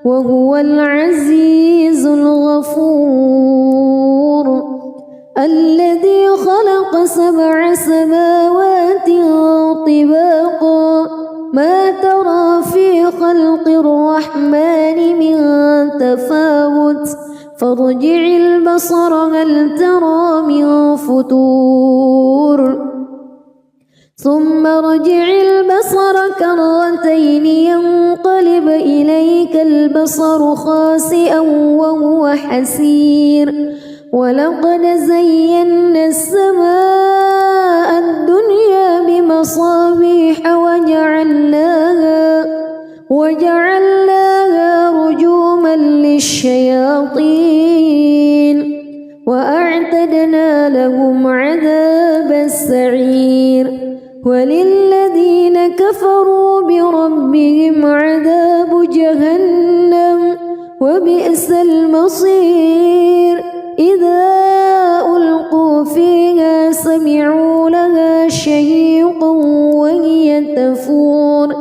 وهو العزيز الغفور الذي خلق 7 سماوات طباقا ما ترى في خلق الرحمن من تفاوت فارجع البصر هل ترى من فتور ثم ارجع البصر كرتين ينقلب إليك البصر خاسئا وهو حسير ولقد زينا السماء الدنيا بمصابيح وجعلناها رجوما للشياطين وأعتدنا لهم عذاب السعير وللذين كفروا بربهم عذاب جهنم وبئس المصير إذا ألقوا فيها سمعوا لها شهيقا وهي تفور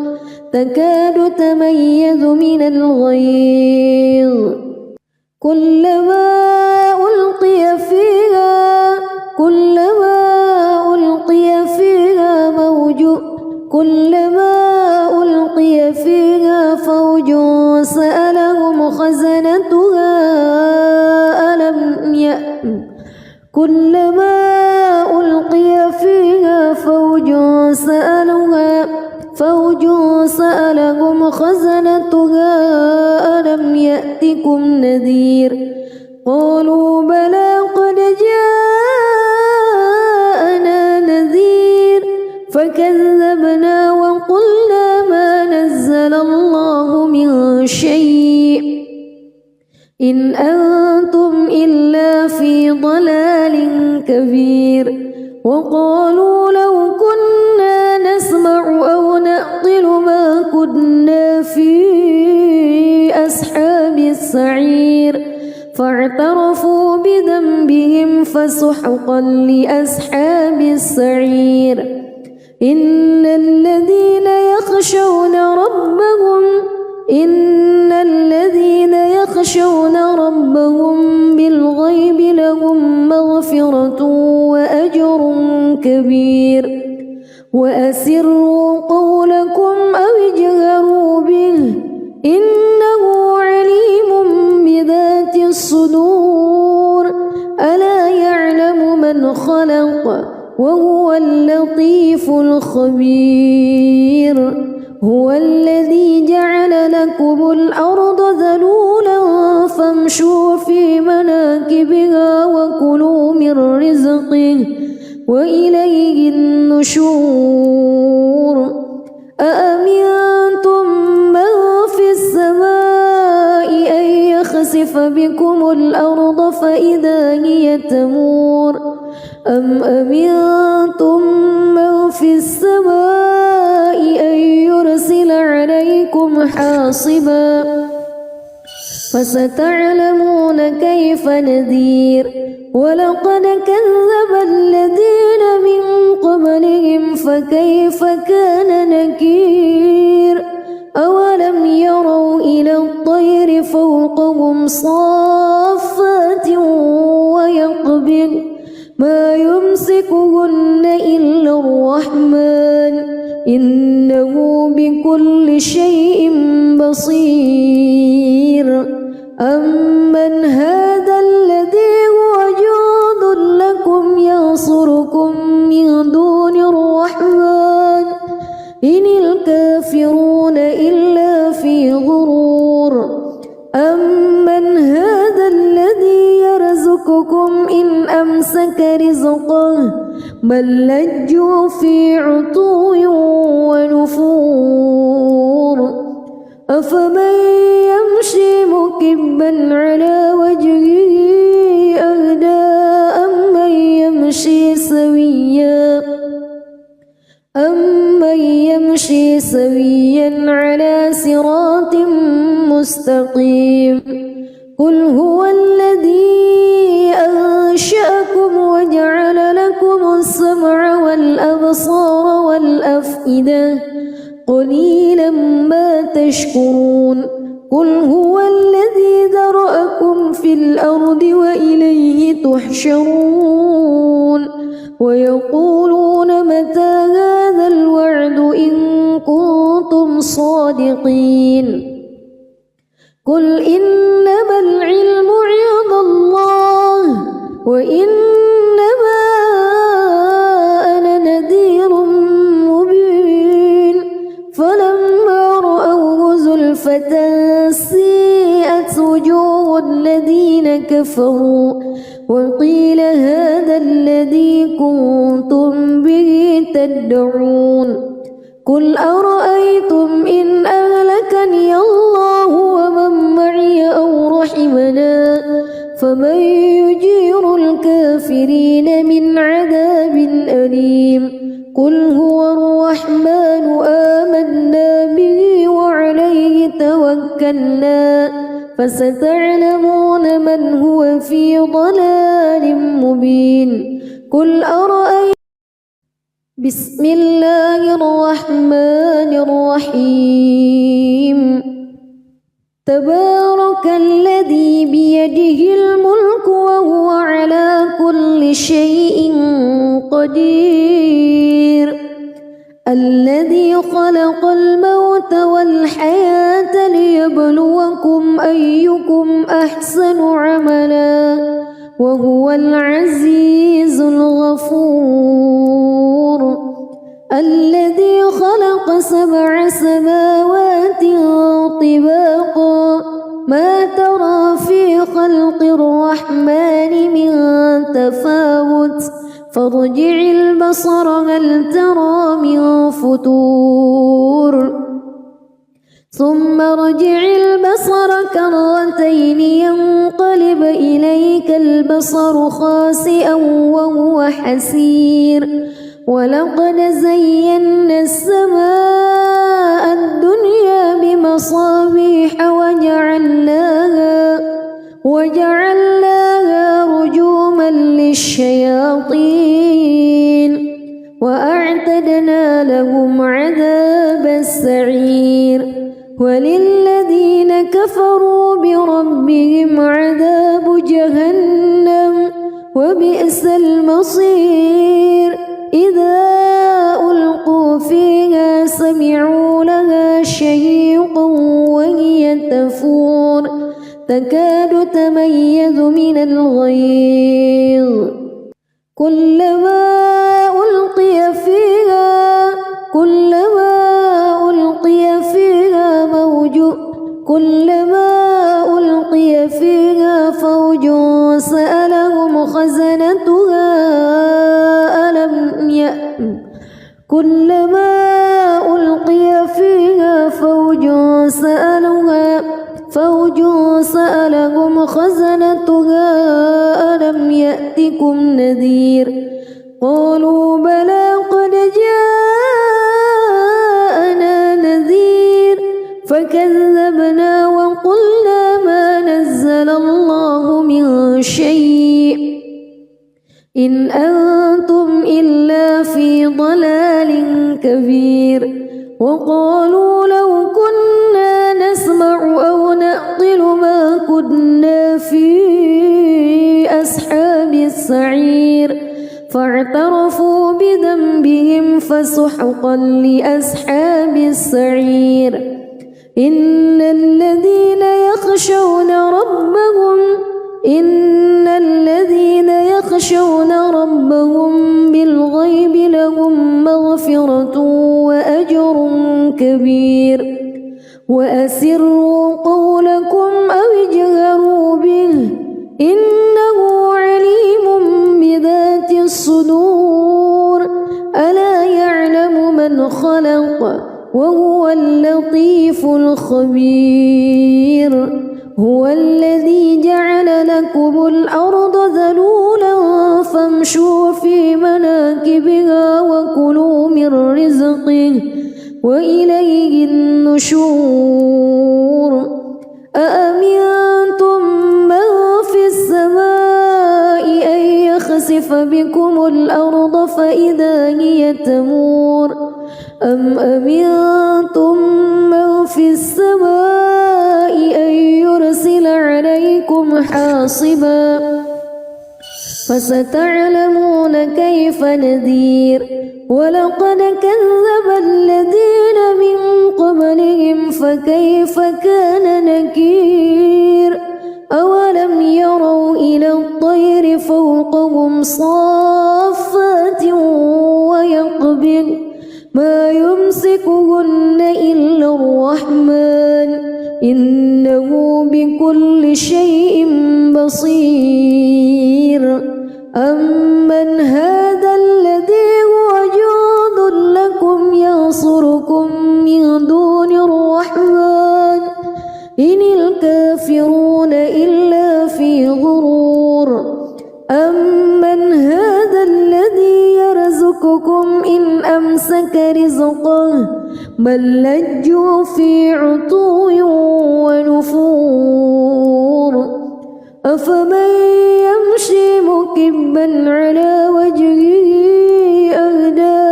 تكاد تميز من الغيظ كلما ألقي فيها فوج سألهم خزنتها كلما ألقي فيها فوج سألهم خزنتها ألم يأتكم نذير قالوا بلى قد جاءنا نذير فكذبنا وقلنا ما نزل الله من شيء إن أنتم إلا في ضلال كبير وقالوا لو كنا نسمع أو نعقل ما السعير فاعترفوا بذنبهم فسحقا لأصحاب السعير إن الذين يخشون ربهم بالغيب لهم مغفرة وأجر كبير وأسروا قولكم أو اجهروا به إنه عليم بذات الصدور ألا يعلم من خلق وهو اللطيف الخبير هو الذي جعل لكم الأرض ذلولا فامشوا في مناكبها وكلوا من رزقه وإليه النشور أأمنتم من في السماء أن يخسف بكم الأرض فإذا هي تمور أم أمنتم من في السماء أن يرسل عليكم حاصبا فستعلمون كيف نذير ولقد كذب الذين من قبلهم فكيف كان نكير أولم يروا إلى الطير فوقهم صافات ويقبض ما يمسكهن إلا الرحمن إنه بكل شيء بصير أمن هذا الذي هو جند لكم ينصركم من دون الرحمن إن الكافرون إلا في غرور أمن هذا الذي يرزقكم إن أمسك رزقه بل لجوا في عتو ونفور أفمن يمشي مكبا على وجهه أهدى أمن يمشي سويا على صراط مستقيم قل هو الذي أنشأكم وجعل لكم السمع والأبصار والأفئدة قليلا ما تشكرون قل هو الذي ذرأكم في الأرض وإليه تحشرون ويقولون متى هذا الوعد إن كنتم صادقين قل إنما العلم عند الله وإنما أنا نذير مبين فلما رأوه زلفة سيئت وجوه الذين كفروا وقيل هذا الذي كنتم به تدعون قل أرأيتم إن أهلكني الله ومن معي أو رحمنا فمن يجير الكافرين من عذاب أليم قل هو الرحمن آمنا به وعليه توكلنا فستعلمون من هو في ضلال مبين قل أرأيتم بسم الله الرحمن الرحيم تبارك الذي بيده الملك وهو على كل شيء قدير الذي خلق الموت والحياة ليبلوكم أيكم أحسن عملا وهو العزيز الغفور الذي خلق 7 سماوات طباقا ما ترى في خلق الرحمن من تفاوت فارجع البصر هل ترى من فتور ثم ارجع البصر كرتين ينقلب إليك البصر خاسئا وهو حسير ولقد زينا السماء الدنيا بمصابيح وجعلناها وجعلناها رجوما للشياطين وأعتدنا لهم عذاب السعير وللذين كفروا بربهم عذاب جهنم وبئس المصير إذا ألقوا فيها سمعوا لها شهيقا وهي تفور تكاد تميز من الغيظ كلما ألقي فيها فوج سألهم خزنتها ألم يأتكم نذير قالوا بلى قد جاءنا نذير فكذبنا وقلنا ما نزل الله من شيء إن أنتم إلا في ضلال كبير وقالوا لو كنا نسمع أو نعقل ما كنا في أصحاب السعير فاعترفوا بذنبهم فسحقا لأصحاب السعير إن الذين يخشون ربهم بالغيب لهم مغفرة وأجر كبير وأسروا قولكم أو اجهروا به إنه عليم بذات الصدور ألا يعلم من خلق وهو اللطيف الخبير هو الذي جعل لكم الأرض ذلولا فامشوا في مناكبها وكلوا من رزقه وإليه النشور أأمنتم من في السماء أن يخسف بكم الأرض فإذا هي تمور أم أمنتم من في السماء أن يرسل عليكم حاصبا فستعلمون كيف نذير ولقد كذب الذين من قبلهم فكيف كان نكير أولم يروا إلى الطير فوقهم صافات ويقبض ما يمسكهن إلا الرحمن إنه بكل شيء بصير أمن هذا الذي هو جند لكم ينصركم من دون الرحمن إن الكافرون إلا في غرور أمن هذا الذي يرزقكم إن أمسك رزقه بل لجوا في عتو ونفور أفمن يمشي مكبا على وجهه أهدى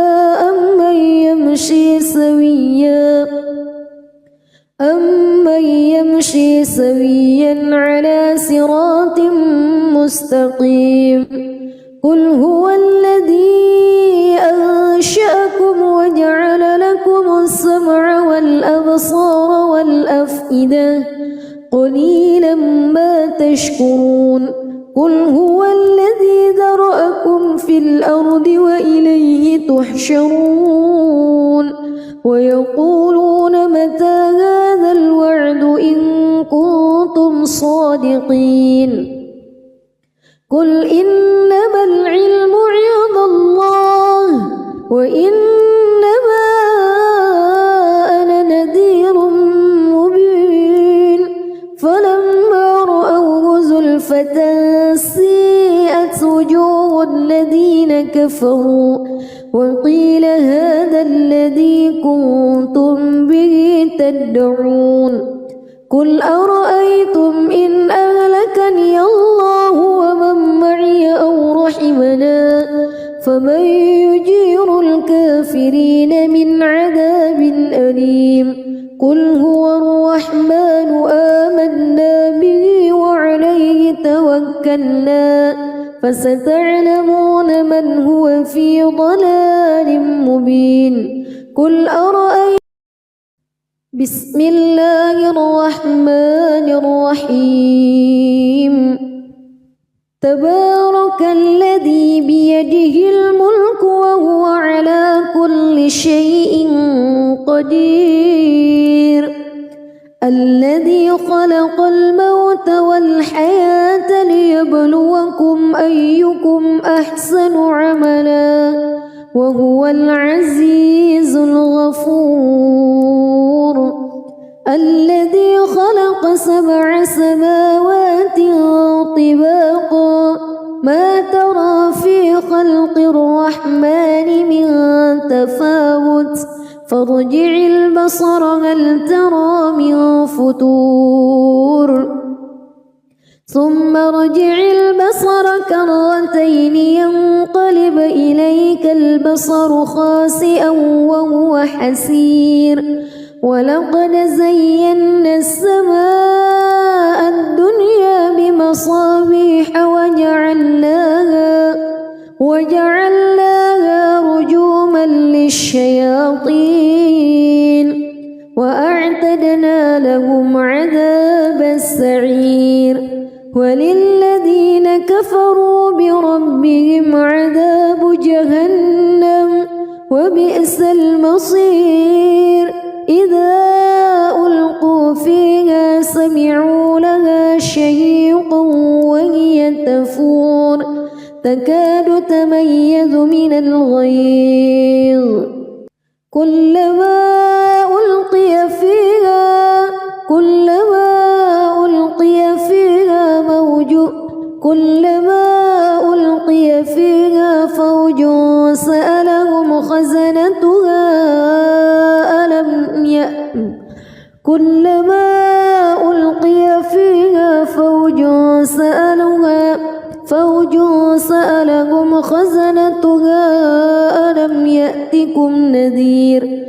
أمن يمشي سويا على صراط مستقيم قل هو الذي أنشأكم وجعل لكم السمع والأبصار والأفئدة قليلا ما تشكرون قل هو الذي ذرأكم في الأرض وإليه تحشرون ويقولون متى هذا الوعد إن كنتم صادقين قل إنما العلم عند الله وإنما أنا نذير مبين فلما رأوه زلفة سيئت وجوه الذين كفروا وقيل هذا الذي كنتم به تدعون قل أرأيتم إن أهلكني الله ومن معي أو رحمنا فمن يجير الكافرين من عذاب أليم قل هو الرحمن آمنا به وعليه توكلنا فستعلمون من هو في ضلال مبين قل أرأيتم بسم الله الرحمن الرحيم تبارك الذي بيده الملك وهو على كل شيء قدير الذي خلق الموت والحياة ليبلوكم أيكم أحسن عملا وهو العزيز الغفور الذي خلق 7 سماوات طباقا ما ترى في خلق الرحمن من تفاوت فارجع البصر هل ترى من فطور ثم ارجع البصر كرتين ينقلب إليك البصر خاسئا وهو حسير ولقد زينا السماء الدنيا بمصابيح وجعلناها رجوما للشياطين وأعتدنا لهم عذاب السعير وللذين كفروا بربهم عذاب جهنم وبئس المصير إذا ألقوا فيها سمعوا لها شهيقا وهي تفور تكاد تميز من الغيظ كلما ألقي فيها فوج سألهم خزنتها ألم يأتكم نذير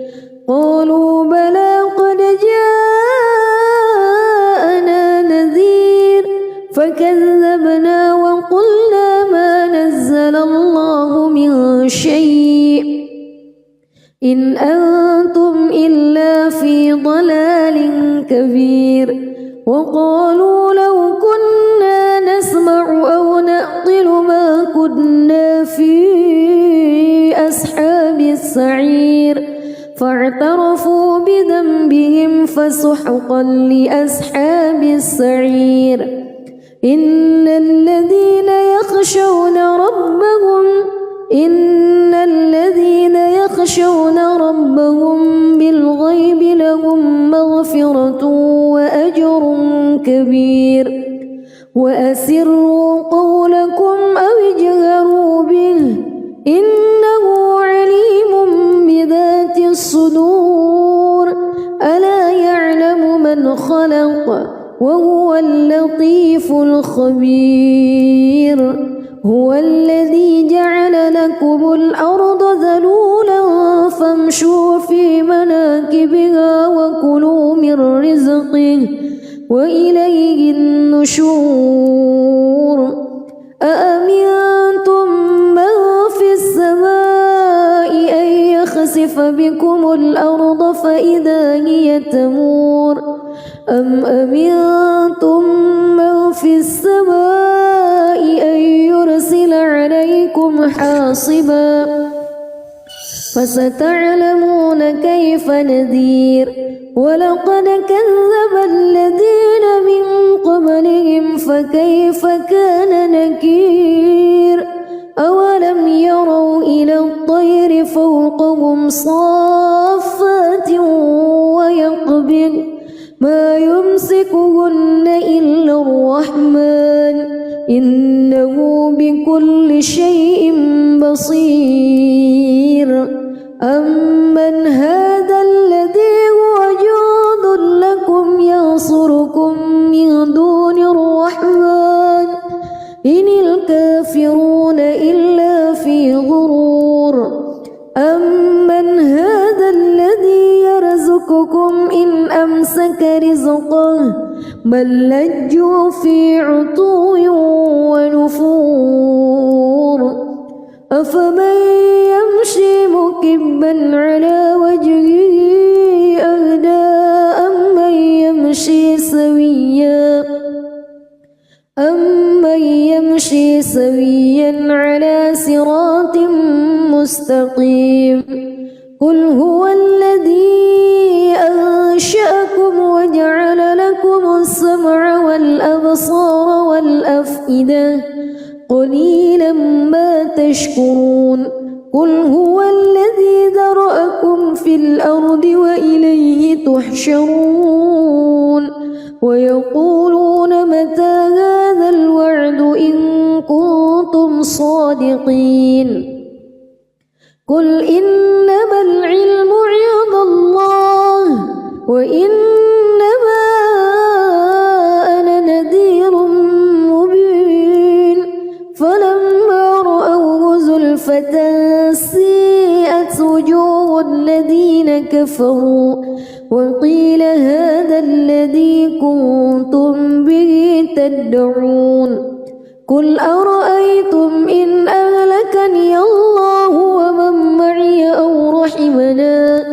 قالوا بلى قد جاءنا نذير فكذبنا وقلنا ما نزل الله من شيء إن أنتم إلا في ضلال كبير وقالوا لو كنا نسمع أو نعقل ما كنا في أصحاب السعير فاعترفوا بذنبهم فسحقا لأصحاب السعير إن الذين يخشون ربهم بالغيب لهم مغفرة وأجر كبير وأسروا قولكم أو اجهروا به إنه عليم بذات الصدور ألا يعلم من خلق وهو اللطيف الخبير هو الذي جعل لكم الأرض ذلولا فامشوا في مناكبها وكلوا من رزقه وإليه النشور أأمنتم من في السماء أن يخسف بكم الأرض فإذا هي تمور أم أمنتم من في السماء أن يرسل عليكم حاصبا فستعلمون كيف نذير ولقد كذب الذين من قبلهم فكيف كان نكير أولم يروا إلى الطير فوقهم صافات ويقبض ما يمسكهن إلا الرحمن إنه بكل شيء بصير أمن هذا الذي هو جند لكم ينصر إلا في غرور أمن هذا الذي يرزقكم إن أمسك رزقه بل لجوا في عتو ونفور أفمن يمشي مكبا على وجهه أهدى أمن يمشي سويا على صراط مستقيم قل هو الذي أنشأكم وجعل لكم السمع والأبصار والأفئدة قليلا ما تشكرون قل هو الذي ذرأكم في الأرض وإليه تحشرون ويقولون متى هذا الوعد إن كنتم صادقين قل إنما العلم عند الله وإنما أنا نذير مبين فلما رأوه زلفة سيئت وجوه الذين كفروا وقيل هذا الذي كنتم به تدعون قل أرأيتم إن أهلكني الله ومن معي أو رحمنا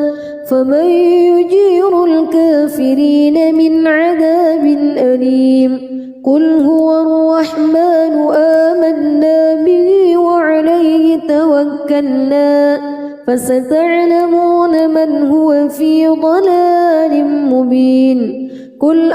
فمن يجير الكافرين من عذاب أليم قل هو الرحمن آمنا به وعليه توكلنا فستعلمون من هو في ضلال مبين قل